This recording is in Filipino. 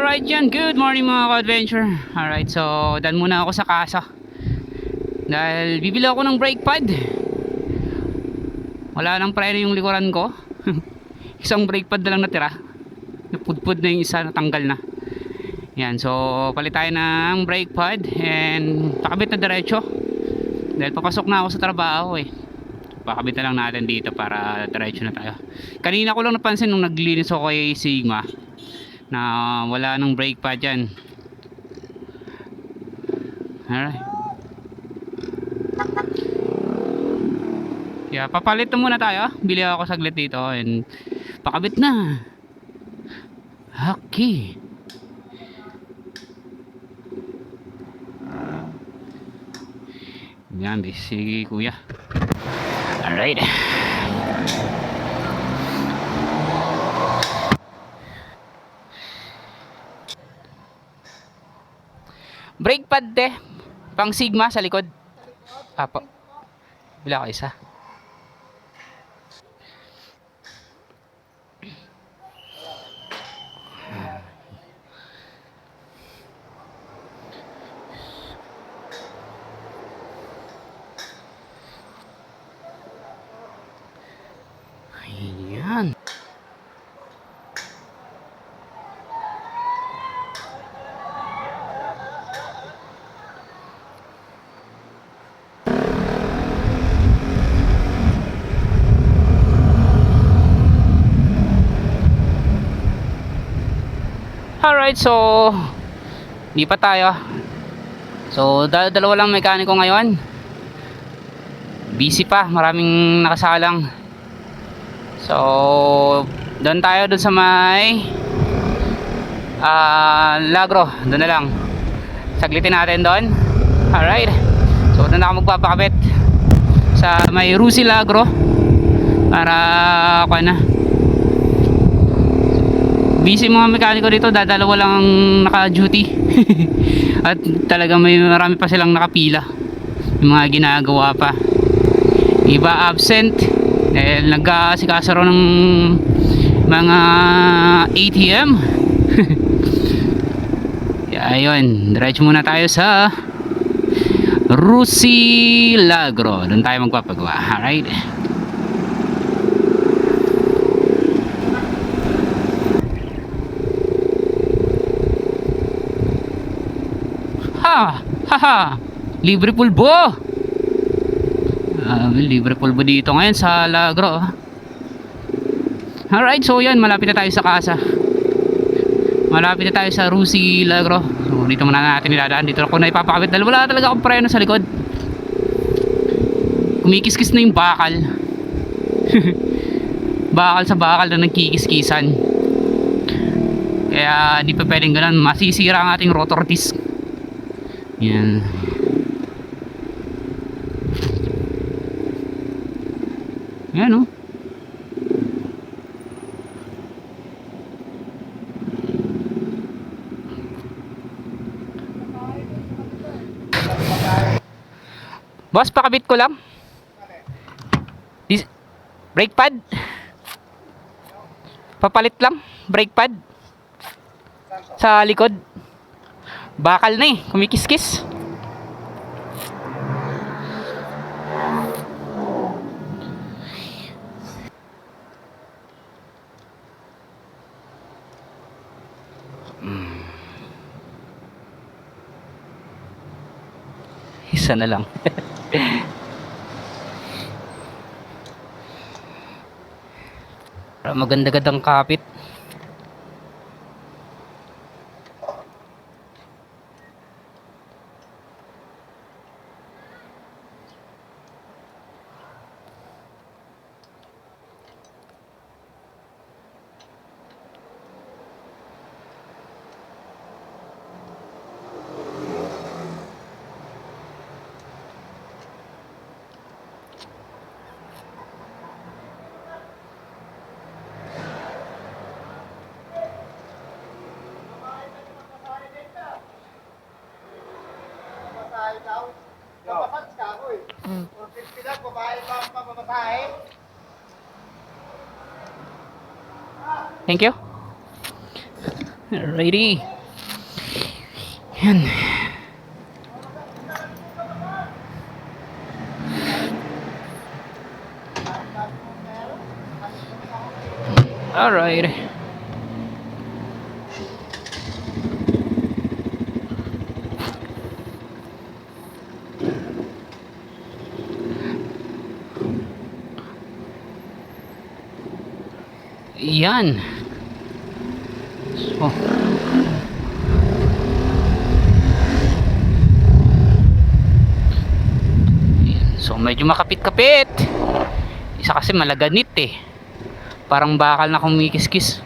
Alright yan, good morning mga ka-adventure. Alright, so dan muna ako sa casa dahil bibili ako ng brake pad. Wala nang preno yung likuran ko. Isang brake pad na lang natira. Napudpud na yung isa, natanggal na. Yan, so palit tayo ng brake pad and pakabit na diretso dahil papasok na ako sa trabaho eh. Pakabit na lang natin dito para diretso na tayo. Kanina ko lang napansin nung naglinis ako kay Sigma na wala nang brake pad dyan. Alright, yeah, papalit na muna tayo. Bili ako saglit dito and pakabit na. Okay, yan, busy kuya. Alright, brake pad pang Sigma sa likod. Apo, bila ko isa. Ayan. Alright, so di pa tayo. So dalawa lang mekaniko ngayon. Busy pa, maraming nakasalang. So doon tayo doon sa may Lagro, doon na lang. Saglitin natin doon. Alright, so doon na ako magpapakabit sa may Rusi Lagro para ako na. Busy mga mekaniko dito, dadalawa lang ang naka-duty. At talaga marami pa silang nakapila. Yung mga ginagawa pa. Iba absent dahil nag-aasikaso rin ng mga ATM. Ayun, diretso muna tayo sa Rusi Lagro. Doon tayo magpapagawa. Alright, haha, libre pulbo. Libre pulbo dito ngayon sa Lagro. Alright, so yan, malapit na tayo sa casa. Malapit na tayo sa Rusi Lagro. So dito muna natin niladaan. Dito ako na ipapakabit dahil wala talaga akong preno sa likod. Kumikis-kis na yung bakal. Bakal sa bakal na nagkikis-kisan. Kaya di pa pwedeng ganun, masisira ang ating rotor disc. Yan. Yan o. Boss, pakabit ko lang. Brake pad. Papalit lang. Brake pad. Sa likod. Bakal na kumikis-kis. Isa na lang. Maganda-gandang kapit. Thank you. Alrighty. Yan. Alright. Yan. So, so medyo makapit-kapit. Isa kasi malaganit eh. Parang bakal na kumikis-kis.